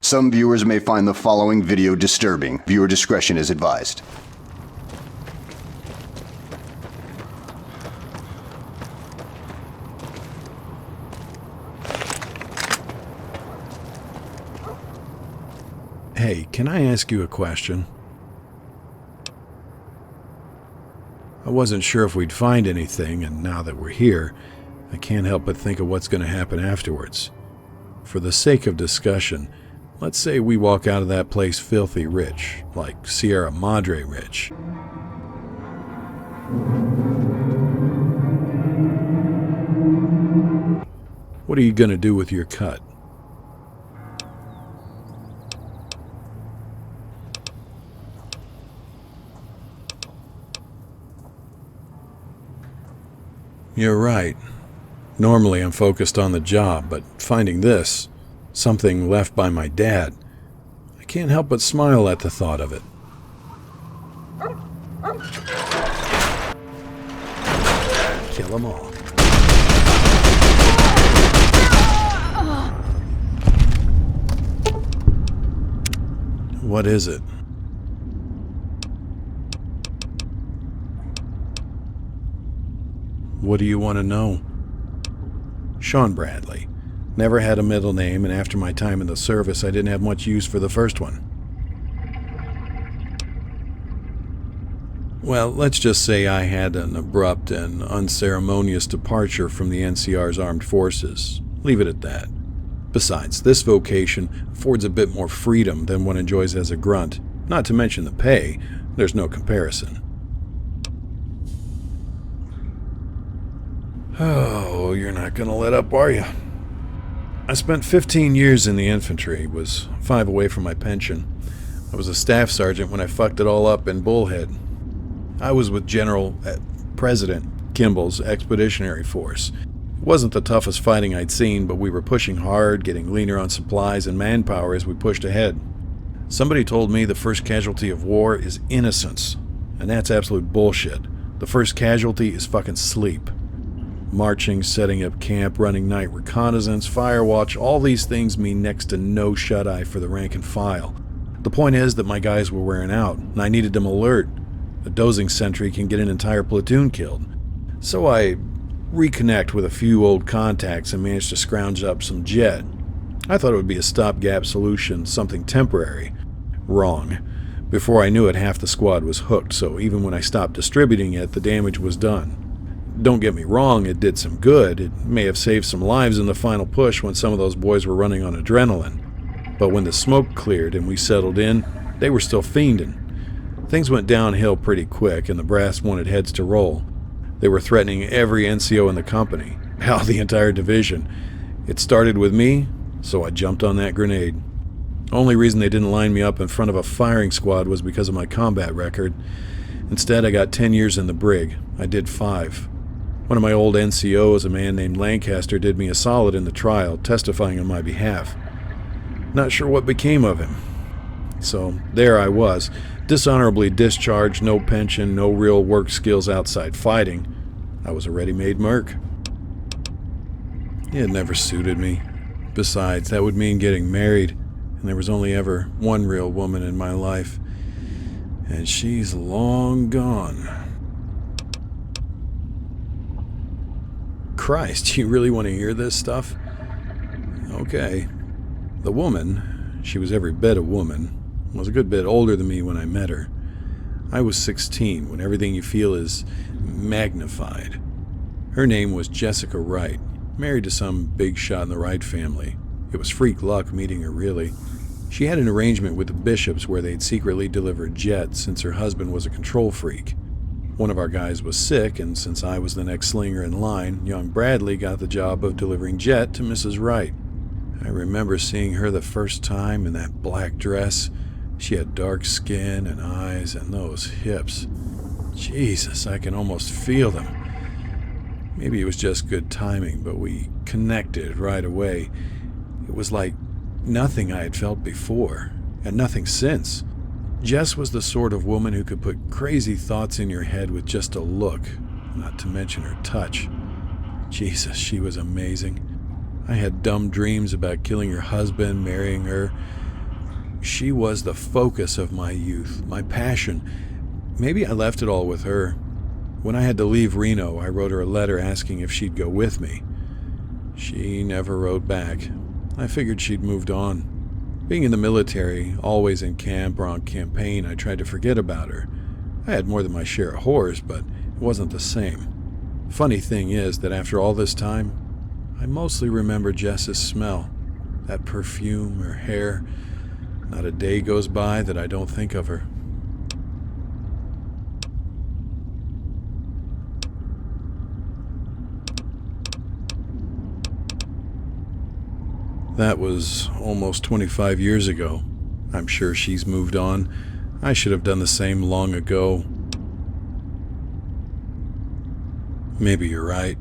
Some viewers may find the following video disturbing. Viewer discretion is advised. Hey, can I ask you a question? I wasn't sure if we'd find anything, and now that we're here, I can't help but think of what's going to happen afterwards. For the sake of discussion, let's say we walk out of that place filthy rich, like Sierra Madre rich. What are you going to do with your cut? You're right. Normally I'm focused on the job, but finding this, something left by my dad, I can't help but smile at the thought of it. Kill them all. What is it? What do you want to know? Sean Bradley. Never had a middle name, and after my time in the service, I didn't have much use for the first one. Well, let's just say I had an abrupt and unceremonious departure from the NCR's armed forces. Leave it at that. Besides, this vocation affords a bit more freedom than one enjoys as a grunt. Not to mention the pay. There's no comparison. Oh, you're not gonna let up, are you? I spent 15 years in the infantry, was 5 away from my pension. I was a staff sergeant when I fucked it all up in Bullhead. I was with President Kimball's Expeditionary Force. It wasn't the toughest fighting I'd seen, but we were pushing hard, getting leaner on supplies and manpower as we pushed ahead. Somebody told me the first casualty of war is innocence, and that's absolute bullshit. The first casualty is fucking sleep. Marching, setting up camp, running night reconnaissance, fire watch, all these things mean next to no shut-eye for the rank and file. The point is that my guys were wearing out, and I needed them alert. A dozing sentry can get an entire platoon killed. So I reconnect with a few old contacts and managed to scrounge up some jet. I thought it would be a stopgap solution, something temporary. Wrong. Before I knew it, half the squad was hooked, so even when I stopped distributing it, the damage was done. Don't get me wrong, it did some good. It may have saved some lives in the final push when some of those boys were running on adrenaline. But when the smoke cleared and we settled in, they were still fiending. Things went downhill pretty quick, and the brass wanted heads to roll. They were threatening every NCO in the company. Hell, the entire division. It started with me, so I jumped on that grenade. Only reason they didn't line me up in front of a firing squad was because of my combat record. Instead, I got 10 years in the brig. I did 5. One of my old NCOs, a man named Lancaster, did me a solid in the trial, testifying on my behalf. Not sure what became of him. So there I was, dishonorably discharged, no pension, no real work skills outside fighting. I was a ready-made merc. It never suited me. Besides, that would mean getting married, and there was only ever one real woman in my life. And she's long gone. Christ, you really want to hear this stuff? Okay. The woman, she was every bit a woman, was a good bit older than me when I met her. I was 16 when everything you feel is magnified. Her name was Jessica Wright, married to some big shot in the Wright family. It was freak luck meeting her, really. She had an arrangement with the Bishops where they'd secretly deliver jet since her husband was a control freak. One of our guys was sick, and since I was the next slinger in line, young Bradley got the job of delivering jet to Mrs. Wright. I remember seeing her the first time in that black dress. She had dark skin and eyes and those hips. Jesus, I can almost feel them. Maybe it was just good timing, but we connected right away. It was like nothing I had felt before, and nothing since. Jess was the sort of woman who could put crazy thoughts in your head with just a look, not to mention her touch. Jesus, she was amazing. I had dumb dreams about killing her husband, marrying her, She was the focus of my youth, my passion. Maybe I left it all with her. When I had to leave Reno, I wrote her a letter asking if she'd go with me. She never wrote back. I figured she'd moved on. Being in the military, always in camp or on campaign, I tried to forget about her. I had more than my share of whores, but it wasn't the same. Funny thing is that after all this time, I mostly remember Jess's smell. That perfume, her hair. Not a day goes by that I don't think of her. That was almost 25 years ago. I'm sure she's moved on. I should have done the same long ago. Maybe you're right.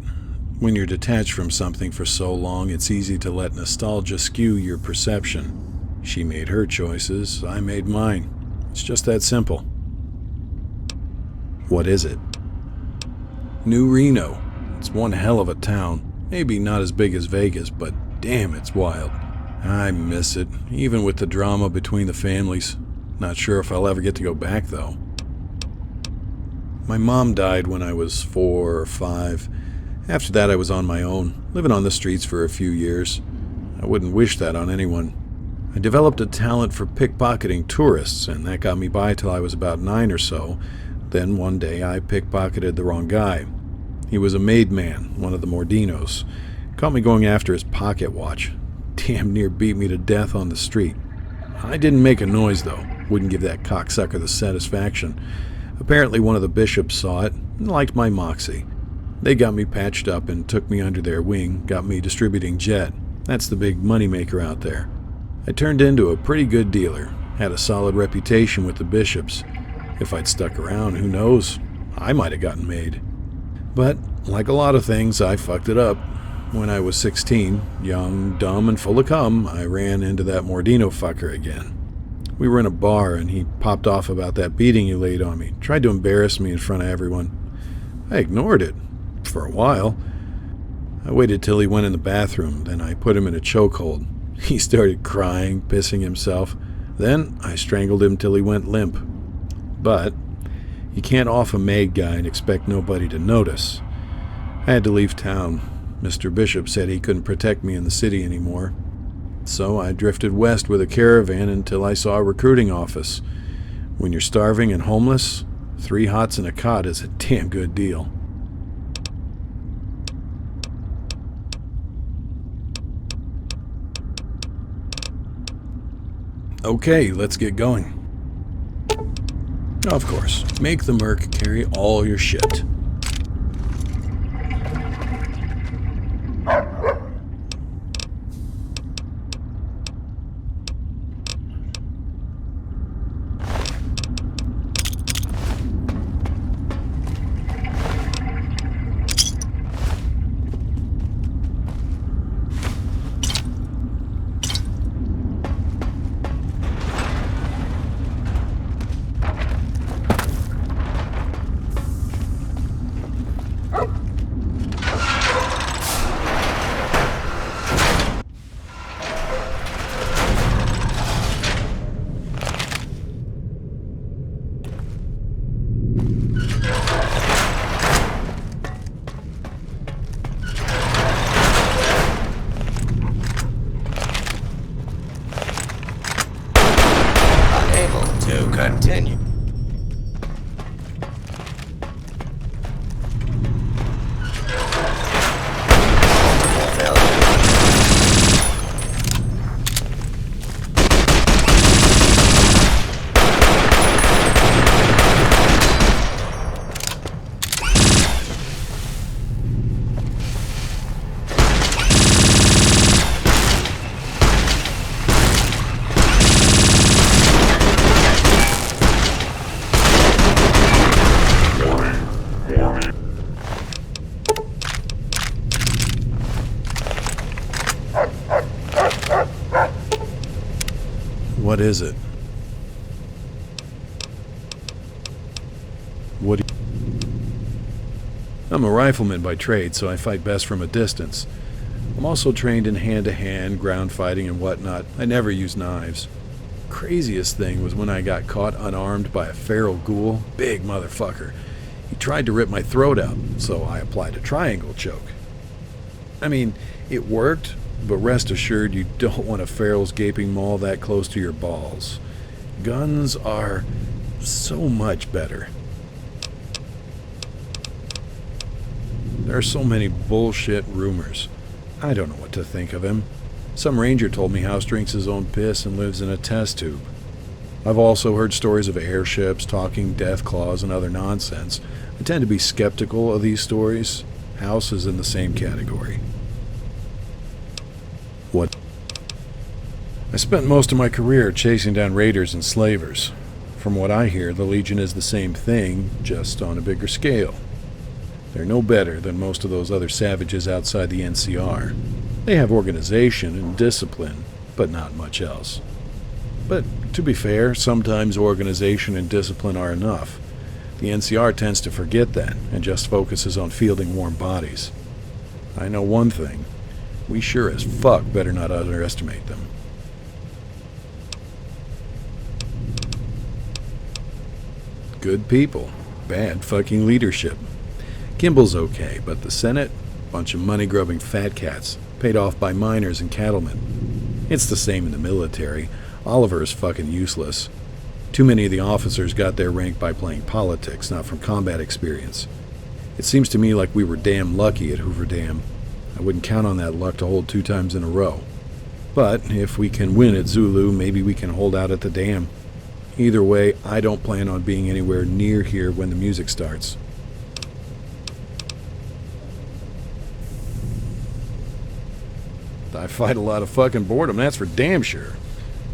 When you're detached from something for so long, it's easy to let nostalgia skew your perception. She made her choices, I made mine. It's just that simple. What is it? New Reno. It's one hell of a town. Maybe not as big as Vegas, but damn, it's wild. I miss it, even with the drama between the families. Not sure if I'll ever get to go back, though. My mom died when I was 4 or 5. After that, I was on my own, living on the streets for a few years. I wouldn't wish that on anyone. I developed a talent for pickpocketing tourists, and that got me by till I was about 9 or so. Then one day I pickpocketed the wrong guy. He was a made man, one of the Mordinos. Caught me going after his pocket watch. Damn near beat me to death on the street. I didn't make a noise, though. Wouldn't give that cocksucker the satisfaction. Apparently one of the bishops saw it and liked my moxie. They got me patched up and took me under their wing, got me distributing jet. That's the big moneymaker out there. I turned into a pretty good dealer, had a solid reputation with the bishops. If I'd stuck around, who knows? I might have gotten made. But, like a lot of things, I fucked it up. When I was 16, young, dumb, and full of cum, I ran into that Mordino fucker again. We were in a bar, and he popped off about that beating he laid on me, tried to embarrass me in front of everyone. I ignored it, for a while. I waited till he went in the bathroom, then I put him in a chokehold. He started crying, pissing himself. Then I strangled him till he went limp. But you can't off a made guy and expect nobody to notice. I had to leave town. Mr. Bishop said he couldn't protect me in the city anymore. So I drifted west with a caravan until I saw a recruiting office. When you're starving and homeless, 3 hots and a cot is a damn good deal. Okay, let's get going. Of course, make the Merc carry all your shit. Continue. What is it? What do you... I'm a rifleman by trade, so I fight best from a distance. I'm also trained in hand-to-hand, ground fighting, and whatnot. I never use knives. Craziest thing was when I got caught unarmed by a feral ghoul. Big motherfucker. He tried to rip my throat out, so I applied a triangle choke. I mean, it worked, but rest assured you don't want a feral's gaping maw that close to your balls. Guns are so much better. There are so many bullshit rumors. I don't know what to think of him. Some ranger told me House drinks his own piss and lives in a test tube. I've also heard stories of airships, talking death claws, and other nonsense. I tend to be skeptical of these stories. House is in the same category. What? I spent most of my career chasing down raiders and slavers. From what I hear, the Legion is the same thing, just on a bigger scale. They're no better than most of those other savages outside the NCR. They have organization and discipline, but not much else. But to be fair, sometimes organization and discipline are enough. The NCR tends to forget that and just focuses on fielding warm bodies. I know one thing. We sure as fuck better not underestimate them. Good people. Bad fucking leadership. Kimball's okay, but the Senate? Bunch of money-grubbing fat cats, paid off by miners and cattlemen. It's the same in the military. Oliver is fucking useless. Too many of the officers got their rank by playing politics, not from combat experience. It seems to me like we were damn lucky at Hoover Dam. I wouldn't count on that luck to hold 2 times in a row. But if we can win at Zulu, maybe we can hold out at the dam. Either way, I don't plan on being anywhere near here when the music starts. I fight a lot of fucking boredom, that's for damn sure.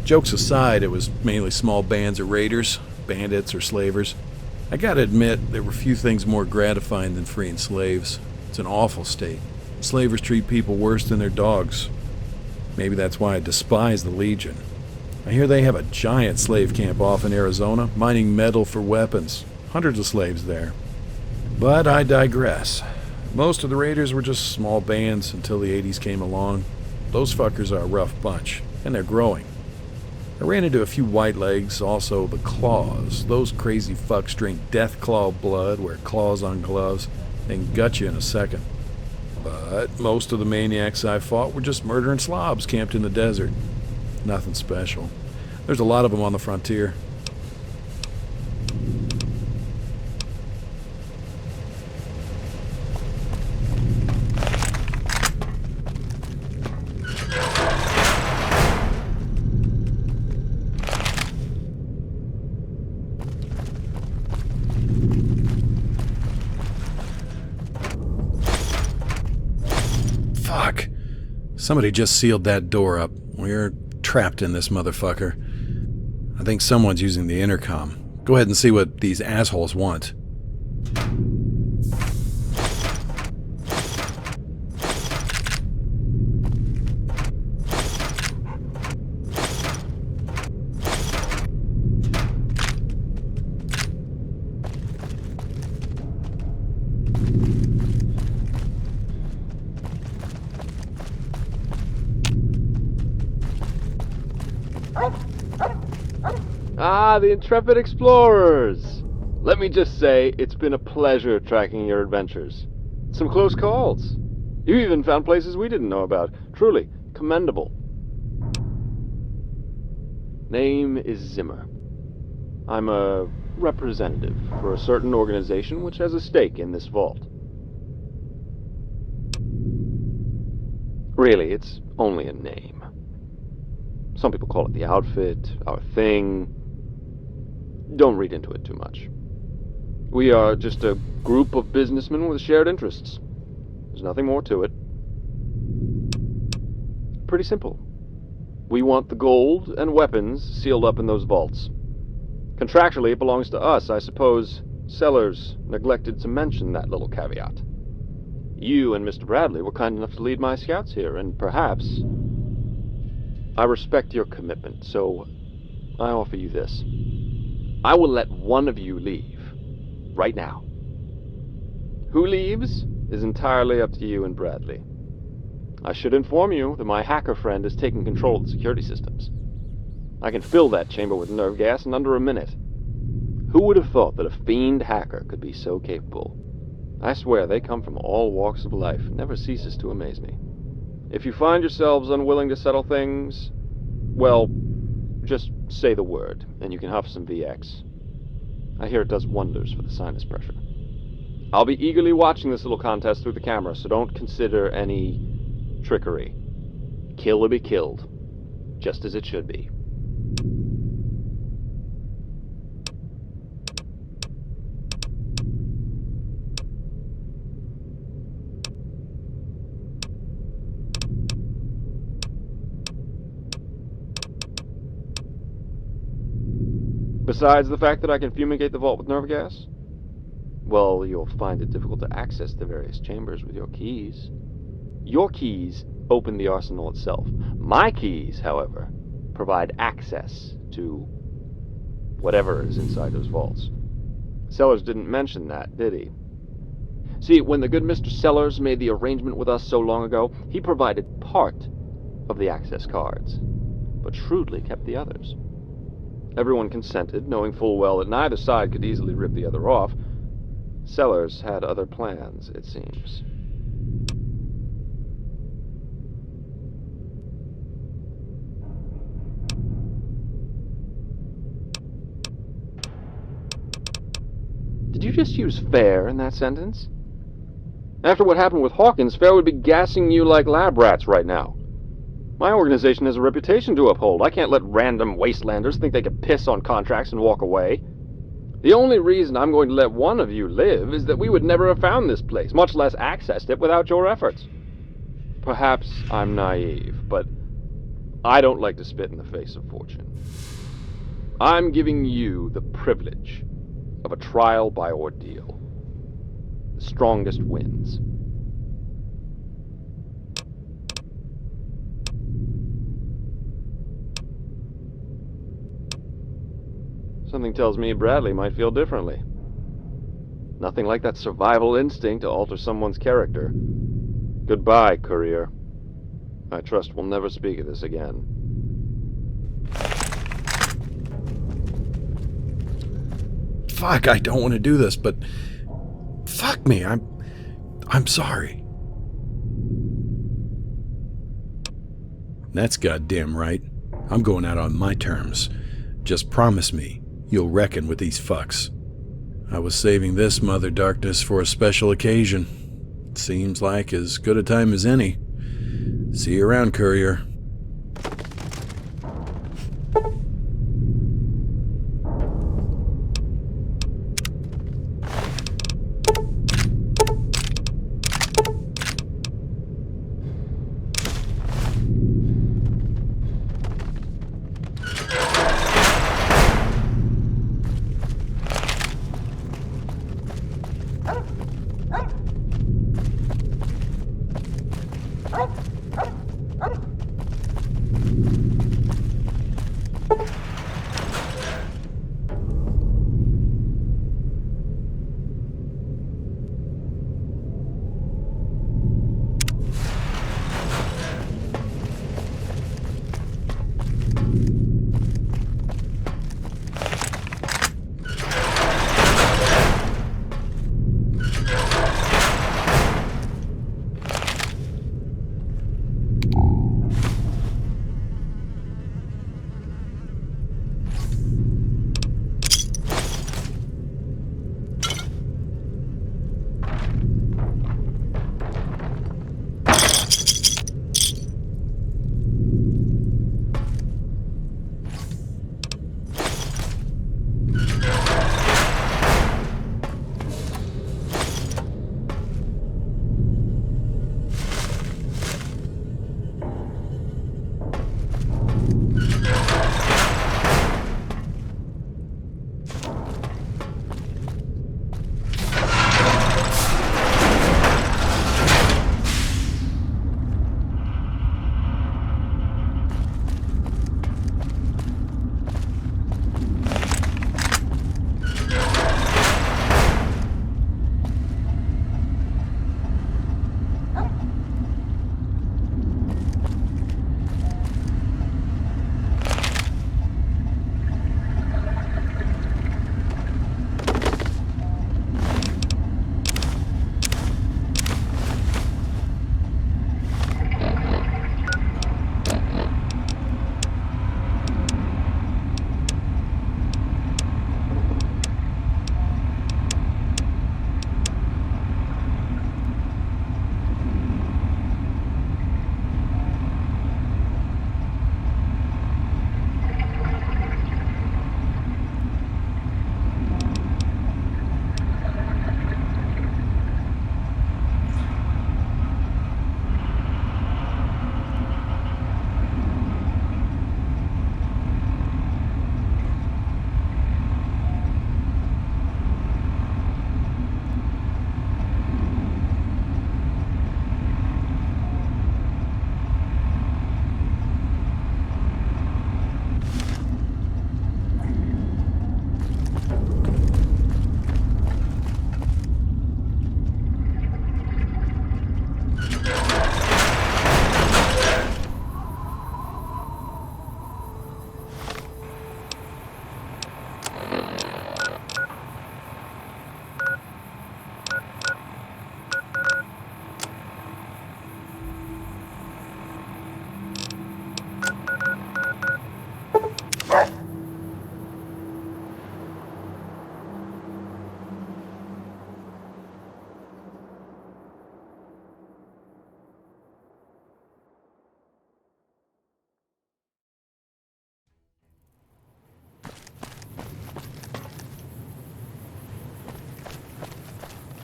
Jokes aside, it was mainly small bands of raiders, bandits, or slavers. I gotta admit, there were few things more gratifying than freeing slaves. It's an awful state. Slavers treat people worse than their dogs. Maybe that's why I despise the Legion. I hear they have a giant slave camp off in Arizona, mining metal for weapons. Hundreds of slaves there. But I digress. Most of the raiders were just small bands until the 80s came along. Those fuckers are a rough bunch, and they're growing. I ran into a few white legs, also the claws. Those crazy fucks drink death claw blood, wear claws on gloves, and gut you in a second. But most of the maniacs I fought were just murdering slobs camped in the desert. Nothing special. There's a lot of them on the frontier. Fuck. Somebody just sealed that door up. We're trapped in this motherfucker. I think someone's using the intercom. Go ahead and see what these assholes want. Ah, the intrepid explorers! Let me just say, it's been a pleasure tracking your adventures. Some close calls. You even found places we didn't know about. Truly commendable. Name is Zimmer. I'm a representative for a certain organization which has a stake in this vault. Really, it's only a name. Some people call it the outfit, our thing. Don't read into it too much. We are just a group of businessmen with shared interests. There's nothing more to it. Pretty simple. We want the gold and weapons sealed up in those vaults. Contractually, it belongs to us. I suppose Sellers neglected to mention that little caveat. You and Mr. Bradley were kind enough to lead my scouts here, and perhaps... I respect your commitment, so I offer you this. I will let one of you leave, right now. Who leaves is entirely up to you and Bradley. I should inform you that my hacker friend is taking control of the security systems. I can fill that chamber with nerve gas in under a minute. Who would have thought that a fiend hacker could be so capable? I swear they come from all walks of life. It never ceases to amaze me. If you find yourselves unwilling to settle things, well, just say the word, and you can huff some VX. I hear it does wonders for the sinus pressure. I'll be eagerly watching this little contest through the camera, so don't consider any trickery. Kill or be killed, just as it should be. Besides the fact that I can fumigate the vault with nerve gas, well, you'll find it difficult to access the various chambers with your keys. Your keys open the arsenal itself. My keys, however, provide access to whatever is inside those vaults. Sellers didn't mention that, did he? See, when the good Mr. Sellers made the arrangement with us so long ago, he provided part of the access cards, but shrewdly kept the others. Everyone consented, knowing full well that neither side could easily rip the other off. Sellers had other plans, it seems. Did you just use fair in that sentence? After what happened with Hawkins, Fair would be gassing you like lab rats right now. My organization has a reputation to uphold. I can't let random wastelanders think they can piss on contracts and walk away. The only reason I'm going to let one of you live is that we would never have found this place, much less accessed it, without your efforts. Perhaps I'm naive, but I don't like to spit in the face of fortune. I'm giving you the privilege of a trial by ordeal. The strongest wins. Something tells me Bradley might feel differently. Nothing like that survival instinct to alter someone's character. Goodbye, Courier. I trust we'll never speak of this again. Fuck, I don't want to do this, but fuck me, I'm sorry. That's goddamn right. I'm going out on my terms. Just promise me you'll reckon with these fucks. I was saving this Mother Darkness for a special occasion. Seems like as good a time as any. See you around, Courier.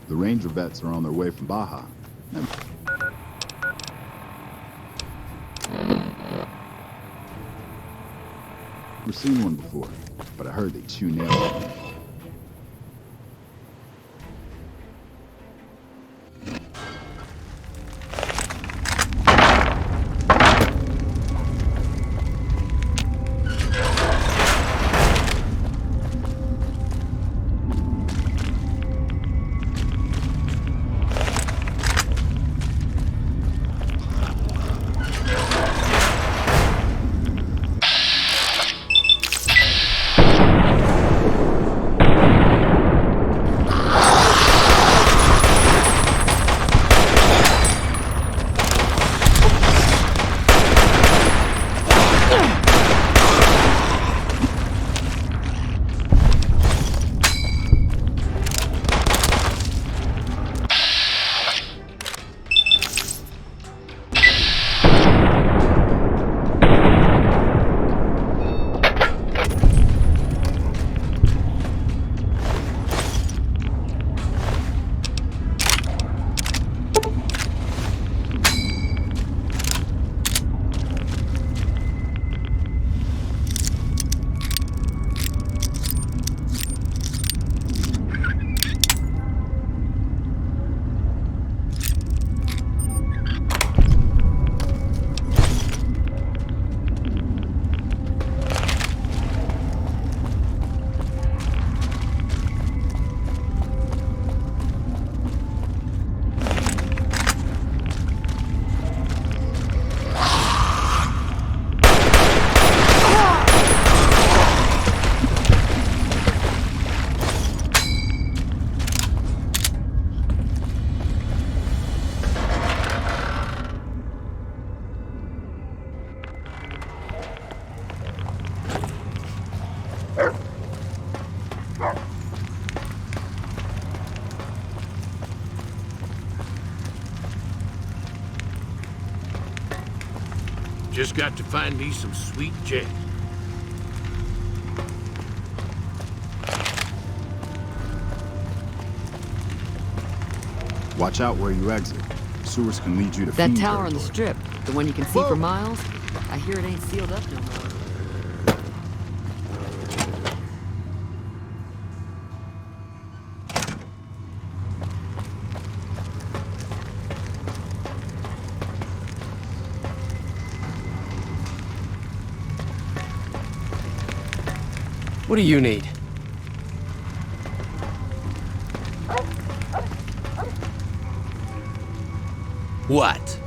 The Ranger vets are on their way from Baja. Never seen one before, but I heard they chew nails. Just got to find me some sweet gin. Watch out where you exit. Sewers can lead you to That fiend tower on the territory. strip, the one you can see for miles, I hear it ain't sealed up no more. What do you need? What?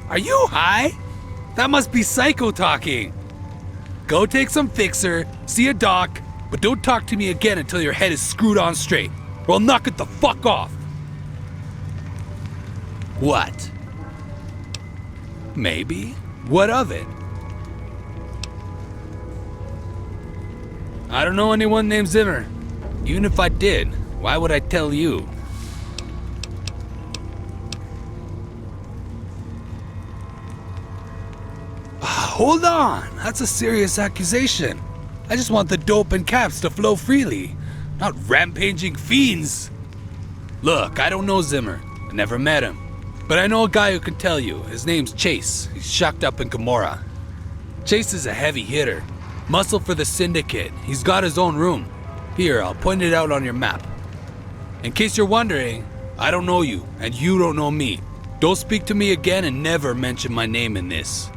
Are you high? That must be Psycho talking. Go take some Fixer, see a doc, but don't talk to me again until your head is screwed on straight, or I'll knock it the fuck off. What? Maybe. What of it? I don't know anyone named Zimmer. Even if I did, why would I tell you? Hold on, that's a serious accusation. I just want the dope and caps to flow freely, not rampaging fiends. Look, I don't know Zimmer. I never met him. But I know a guy who can tell you. His name's Chase. He's shocked up in Gomorrah. Chase is a heavy hitter. Muscle for the Syndicate. He's got his own room. Here, I'll point it out on your map. In case you're wondering, I don't know you, and you don't know me. Don't speak to me again and never mention my name in this.